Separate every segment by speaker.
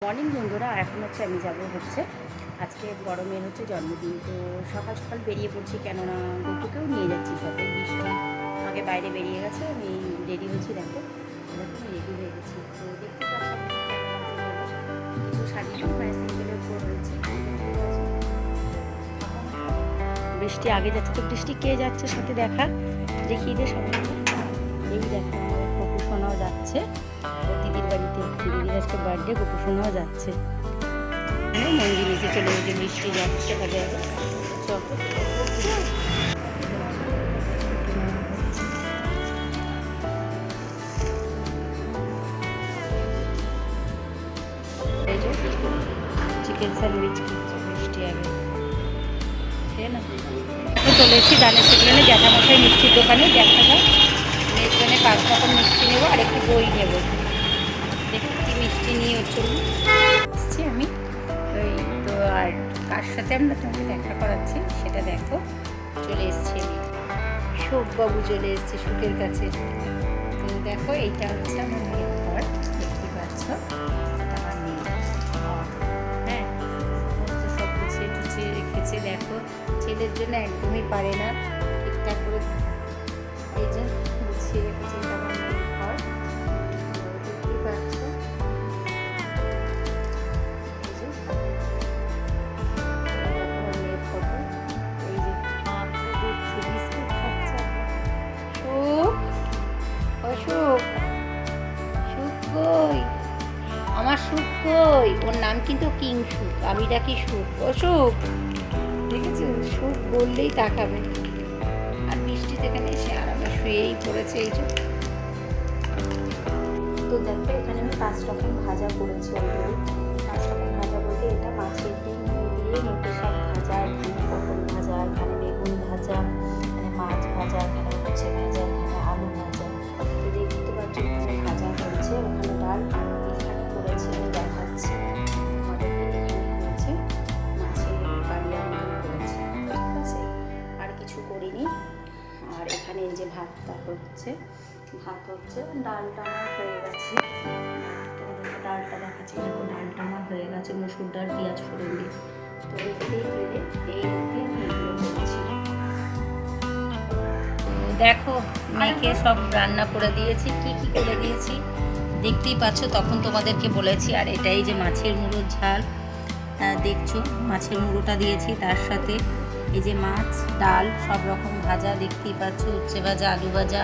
Speaker 1: Morning বন্ধুরা, এখন আমি যাব আজকে বড় মেয়ের জন্মদিন। তো সকাল সকাল বেরিয়ে পড়ছি, কেননা গপুকেও নিয়ে যাচ্ছি সাথে। বৃষ্টি আগে বাইরে বেরিয়ে গেছে, আমি রেডি হচ্ছি। দেখো দেখো আমি রেডি হয়ে গেছি। তো দেখতে পাচ্ছি কিছু শাড়ি সিঙ্গেলের উপর রয়েছে। বৃষ্টি আগে যাচ্ছে, তো বৃষ্টি কে যাচ্ছে সাথে দেখা দেখিয়ে দিয়ে সবাই। এই দেখো আমাদের গপু সোনাও যাচ্ছে দিদির বাড়িতে। দিদির আজকে বার্থডে, গপু সোনাও যাচ্ছে। মন্দির এসে চলে গেছে, বৃষ্টি যাচ্ছে তাহলে চিকেন স্যান্ডউইচ খাচ্ছে বৃষ্টি আগে। ঠিক না, চলে এসেছি দানের সেখানে জ্যাঠামশাই মিষ্টির দোকানে। দেখা যায় মেয়ের জন্য 5 রকম মিষ্টি নেবো আর একটু দই নেবো। দেখি কি মিষ্টি নিয়ে চলুন এসছি আমি। তো আর কার সাথে আমরা তোমাকে দেখা করাচ্ছি সেটা দেখো। চলে এসছি আমি, শোকবাবু চলে এসছে সুখের কাছে। তো দেখো এইটা হচ্ছে আমার মেয়ের ঘর, দেখতে পাচ্ছ। আমার মেয়ে, হ্যাঁ, সব গুছিয়ে টুছিয়ে রেখেছে। দেখো ছেলের জন্য একদমই পারে না ঠিকঠাক করে। এই যে গুছিয়ে রেখেছে, এটা আমার মেয়ের ঘর, দেখতেই পাচ্ছ। আমার সুখ কই, ওর নাম কিন্তু কিং সুখ, আমি ডাকি সুখ। ও সুখ, দেখেছো, সুখ বললেই তাকাবে। আর বৃষ্টি এখানে এসে আরামে শুয়েই পড়েছে। এই যে তো দেখো এখানে আমি 5 রকম ভাজা করেছি অলরেডি। 5 রকম ভাজা বলতে এটা মাছের ডিম দিয়ে নোটে শাক ভাজা, এখানে পটল ভাজা, এখানে বেগুন ভাজা, এখানে মাছ ভাজা, এখানে উচ্ছে ভাজা, এখানে আলু ভাজা। তো দেখতে পাচ্ছি এখানে ভাজা হয়েছে, ওখানে ডাল। এখানে করেছি আমি দেখাচ্ছি আমাদেরকে। এখানে হয়েছে মাছের কালিয়া মতন করেছি, ঠিক আছে, আর কিছু করিনি। আর এখানে এই যে ভাতটা হচ্ছে, ডালটা আমার হয়ে গেছে। তোমাদেরকে ডালটা দেখাচ্ছি, দেখো ডালটা আমার হয়ে গেছে মসুর ডাল পেঁয়াজ ফোড়ন দিয়ে। তো এই করেছি। দেখো মেয়েকে সব রান্না করে দিয়েছি, কি কি করে দিয়েছি দেখতেই পাচ্ছ, তখন তোমাদেরকে বলেছি। আর এটাই যে মাছের মুড়োর ঝাল, দেখছো মাছের মুড়োটা দিয়েছি, তার সাথে এই যে মাছ, ডাল, সব রকম ভাজা দেখতেই পাচ্ছ। উচ্ছে ভাজা, আলু ভাজা,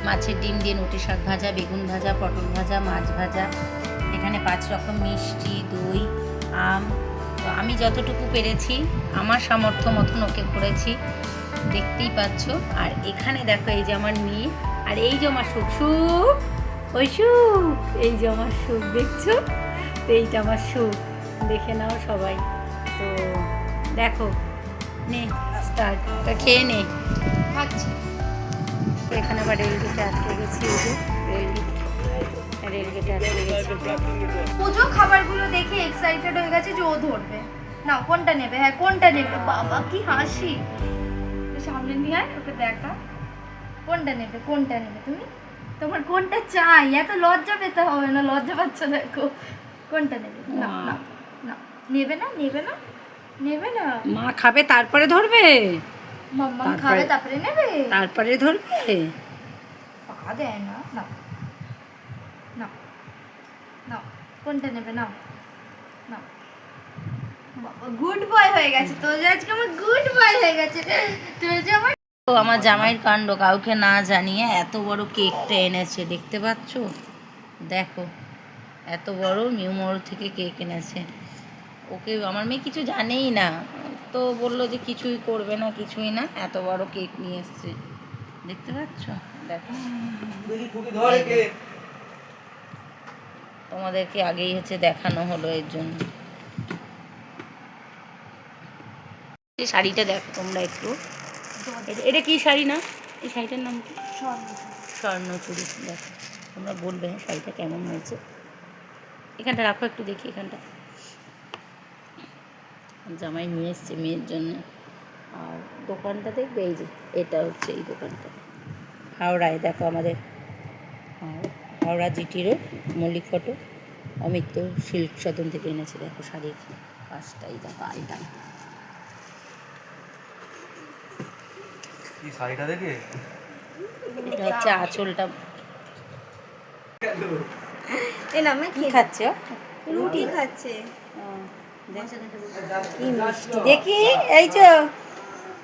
Speaker 1: মাছের ডিম দিয়ে নোটে শাক ভাজা, বেগুন ভাজা, পটল ভাজা, মাছ ভাজা, এখানে 5 রকম মিষ্টি, দই, আম। তো আমি যতটুকু পেরেছি আমার সামর্থ্য মতন ওকে করেছি, দেখতেই পাচ্ছ। আর এখানে দেখো এই যে আমার মেয়ে, আর এই যে আমার সুখ, ওই সুখ, এই যে আমার সুখ, দেখছো তো এইটা আমার সুখ, দেখে নাও সবাই। তো দেখো নে স্টার্ট, খেয়ে নে। খাচ্ছি। এখানে আবার রেলগেটে আটকে গেছি, এই যে রেলগেটে আটকে গেছি।
Speaker 2: পুজো খাবারগুলো দেখে এক্সাইটেড হয়ে গেছে যে ও ধরবে না, কোনটা নেবে, হ্যাঁ কোনটা নেবে। বাবা কি হাসি, সামনে নিয়ে আয়, ওকে দেখা কোনটা নেবে তুমি, তোমার কোনটা চাই। এত লজ্জা পেতে হবে না, লজ্জা পাচ্ছ দেখো। কোনটা নেবে? না না না, নেবে না,
Speaker 1: মা খাবে তারপরে ধরবে,
Speaker 2: মাম্মা খাবে তারপরে নেবে,
Speaker 1: তারপরে ধরবে।
Speaker 2: পা দেয় না। না না না, কোনটা নেবে? না না, বাবা গুড বয় হয়ে গেছে তো, আজকে আমার গুড বয় হয়ে গেছে তো, যে
Speaker 1: আমার জামাইয়ের কাণ্ড, কাউকে না জানিয়ে এত বড় কেকটা এনেছে, দেখতে পাচ্ছ। দেখো এত বড় নিউমোর থেকে কেক এনেছে। ওকে আমার মেয়ে কিছু জানেই না, তো বললো যে কিছুই করবে না, কিছুই না, এত বড় কেক নিয়ে এসছে, দেখতে পাচ্ছ। দেখো তোমাদেরকে আগেই দেখানো হলো, এর জন্য। এই শাড়িটা দেখো তোমরা একটু, এটা কি শাড়ি না, এই শাড়িটার নাম কি? স্বর্ণচুরি। দেখো তোমরা বলবে শাড়িটা কেমন হয়েছে। এখানটা রাখো একটু দেখি, এখানটা জামাই নিয়ে এসছে মেয়ের জন্য। আর দোকানটা দেখবে, এই যে এটা হচ্ছে এই দোকানটা হাওড়ায়। দেখো আমাদের Howrah GT road, Mallick photo, Amit তো সিল্ক সদন থেকে এনেছে, দেখো শাড়ির কাজটাই দেখো আইটা।
Speaker 3: কি শাড়িটা দেখে
Speaker 1: এটা হচ্ছে আঁচলটা।
Speaker 2: এ না আমি
Speaker 1: কি খাচ্ছে ও?
Speaker 2: রুটি খাচ্ছে।
Speaker 1: কি মিষ্টি দেখি, এই যে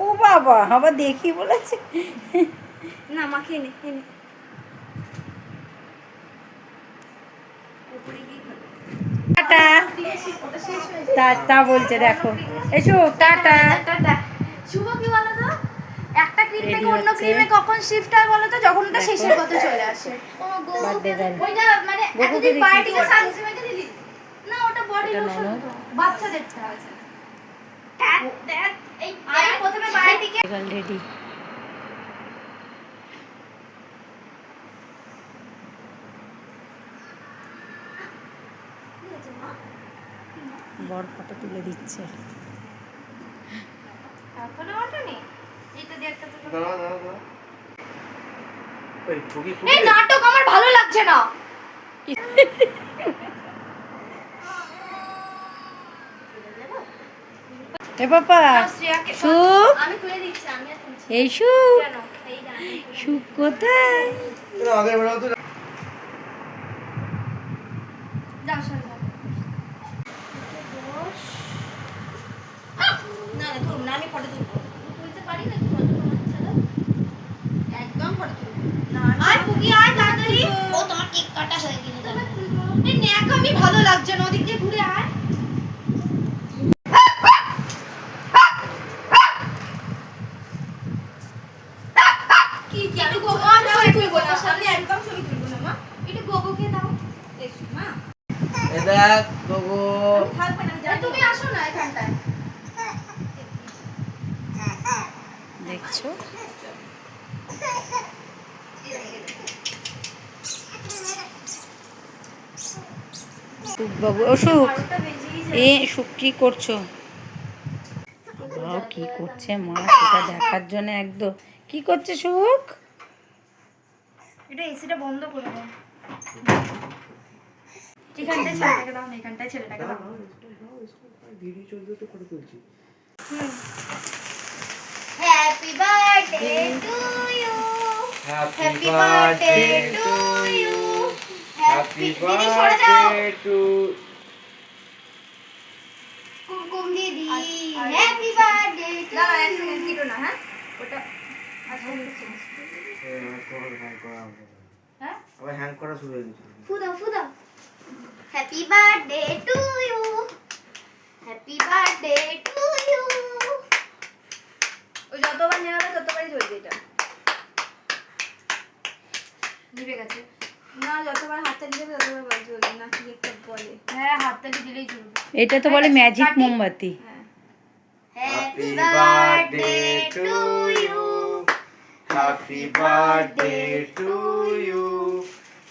Speaker 1: ও বাবা আবার দেখি বলেছে।
Speaker 2: না মাখিয়ে নে এনে
Speaker 1: টাটা তা বলছে দেখো, এসো টাটা।
Speaker 2: টাটা। শুভ কি বলো তো, একটা ক্রিম থেকে
Speaker 1: Ready
Speaker 2: অন্য
Speaker 1: হচ্ছে।
Speaker 2: ক্রিমে কখন শিফট হয় বলো তো, যখন ওটা
Speaker 1: দেখো।
Speaker 2: শেষের পথে চলে আসে।
Speaker 1: Birthday girl।
Speaker 2: ওইটা মানে
Speaker 1: গোকুকে
Speaker 2: এতদিন
Speaker 1: দেখি
Speaker 2: বায়োটিকে
Speaker 1: কি
Speaker 2: সানস্ক্রিন দিলি না, ওটা বডি
Speaker 1: এটা
Speaker 2: লোশন
Speaker 1: ননদ।
Speaker 2: তো বাচ্চাদেরটা আছে। এই আরে প্রথমে বায়োটিকে
Speaker 1: রেডি। বড় ফটো তুলে দিচ্ছে।
Speaker 2: এখনো ওঠেনি, এইটা দিয়ে একটা তো
Speaker 3: দাঁড়া দাঁড়া দাঁড়া ওই ফুকি
Speaker 2: এই
Speaker 3: ফুকি
Speaker 2: নাটক আমার ভালো লাগছে না।
Speaker 1: এ বাবা
Speaker 2: শ্রেয়াকে
Speaker 1: সুখ,
Speaker 2: আমি তুলে দিচ্ছি, আমি আর তুলছি
Speaker 1: এই সুখ,
Speaker 2: কেন এই জানি
Speaker 1: সুখ কোথায়?
Speaker 3: আগে বেড়াও তো
Speaker 2: যাও সরে যাও। না না ধরুন না, আমি ফটো তুলবো, তুলতে পারি না ফটো তোমার ছাড়া, একদম ফটো তুলবো না। আয় পুকি আয় তাড়াতাড়ি, ও তোমার কেক কাটা হয়ে গেল, তোমার তুলবো এই ন্যাক, আমি ভালো লাগছে না, ওদিক দিয়ে ঘুরে আয়। কি একটু গোগো ছবি তুলবো না, সামনে একদম ছবি তুলবো না মা, একটু গোগোকে দাও দেখি মা।
Speaker 3: এ দেখ তোগো
Speaker 2: আমি থাকবো না, আমি যাই, তুমি আসো না এখানটায়।
Speaker 1: দেখছো সুখ বাবু, ও সুখ,
Speaker 2: বারোটা বেজেই
Speaker 1: এ
Speaker 2: যায়।
Speaker 1: সুখ কি করছো? বাবা কি করছে মা সেটা দেখার জন্য একদম। কি করছে সুখ?
Speaker 2: এটা এসিটা বন্ধ করে দাও। এখানটায় ছেলেটাকে দাও না, এখানটায় ছেলেটাকে দাও।
Speaker 3: ভিডিও চলছে তো ফটো তুলছি
Speaker 2: happy birthday to you, happy birthday to you, happy দিদি সরে যাও,
Speaker 3: টু
Speaker 2: কুমকুম দিদি, হ্যাপি বার্থডে টু ইউ। না এক সেকেন্ড দিও না, হ্যাঁ ওটা আচ্ছা হ্যাঁ
Speaker 3: আবার হ্যাং করা শুরু হয়ে গেছে
Speaker 2: ফুদা ফুদা। Happy birthday to you, happy birthday to you. ও যতবার নেওয়া ততবারই জ্বলবে এটা, নিভে গেছে না, যতবার হাততালি দেবে ততবার জ্বলবে না, কি একটা বলে, হ্যাঁ হাততালি দিলেই জ্বলবে।
Speaker 1: এটা তো বলে ম্যাজিক মোমবাতি।
Speaker 2: Happy birthday to you,
Speaker 3: happy birthday to you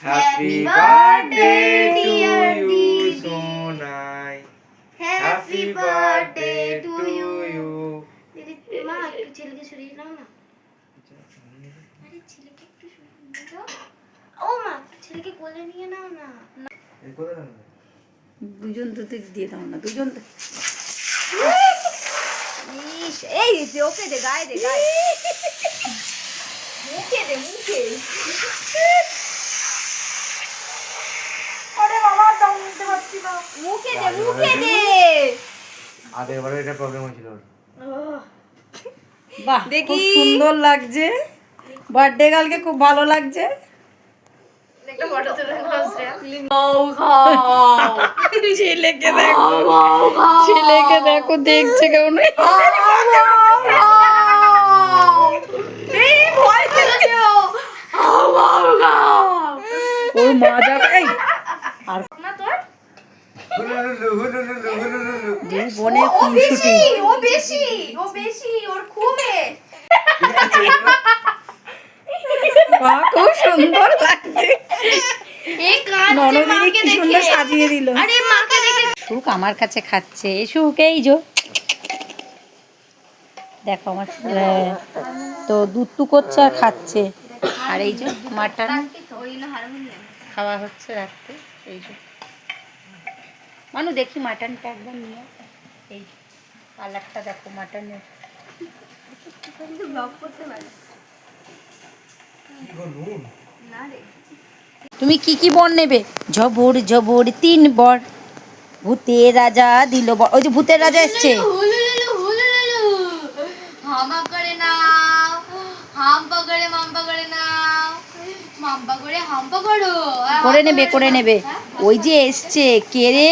Speaker 2: Happy birthday, dear
Speaker 3: Sonai
Speaker 2: happy birthday to you.
Speaker 3: You
Speaker 2: দিদি মা একটু ছেলেকে সরিয়ে নাও না, আরে ছেলেকে একটু সরিয়ে দাও, ও মা একটু ছেলেকে কোলে নিয়ে নাও না।
Speaker 3: এই কথা জানো
Speaker 1: দুজন তো দিয়ে দাও না, দুজন
Speaker 2: ইস এই যে ওকে দে, গায়ে দে, গায়ে মুখে দে, মুখে। আরে বাবা দম নিতে পারছি না, মুখে দে, মুখে দে।
Speaker 3: আগের বারে এটা প্রবলেম হয়েছিল ওর।
Speaker 1: বাহ খুব সুন্দর লাগছে, বার্থডে গার্লকে খুব ভালো লাগছে।
Speaker 2: একটা ফটো তুলে নাও শ্রেয়া।
Speaker 1: ছেলেকে দেখো, ছেলেকে দেখো দেখছে কেমন।
Speaker 2: এই ভয় পেয়েছে ও।
Speaker 1: ওর মা যাবে এই আর
Speaker 2: না তোর
Speaker 3: হুলুলুলু, হুলুলুলু, হুলুলুলু।
Speaker 1: দুই বোনে
Speaker 2: ও বেশি,
Speaker 1: খুনসুটি।
Speaker 2: ও বেশি, ও বেশি, ওর খুবই।
Speaker 1: বাহ খুব সুন্দর লাগছে।
Speaker 2: এই কাঁদছে
Speaker 1: ননদিনী
Speaker 2: মাকে
Speaker 1: কি সুন্দর
Speaker 2: দেখে।
Speaker 1: সাজিয়ে দিল।
Speaker 2: আরে মাকে দেখে
Speaker 1: সুখ আমার কাছে খাচ্ছে, সুখ এই যো দেখো আমার তো দুধটু করছে আর খাচ্ছে। আর এই যে মাটন
Speaker 2: ওইগুলো হারমোনিয়াম।
Speaker 1: খাওয়া হচ্ছে রাত্রে, এই যে মানু দেখি মাটনটা একদম নিয়ে এই কালারটা দেখো মাটনের।
Speaker 2: কিন্তু ব্লগ করতে পারে
Speaker 3: কি গো নুন?
Speaker 2: না রে।
Speaker 1: তুমি কি কি বর নেবে? জবর জবর 3 বর, ভূতের রাজা দিল বর। ওই যে ভূতের রাজা এসছে।
Speaker 2: হামা করে নাও, হাম্পা করে মাম্পা করে নাও, মাম্পা করে হাম্পা করো।
Speaker 1: করে নেবে করে নেবে। ওই যে এসছে কে রে?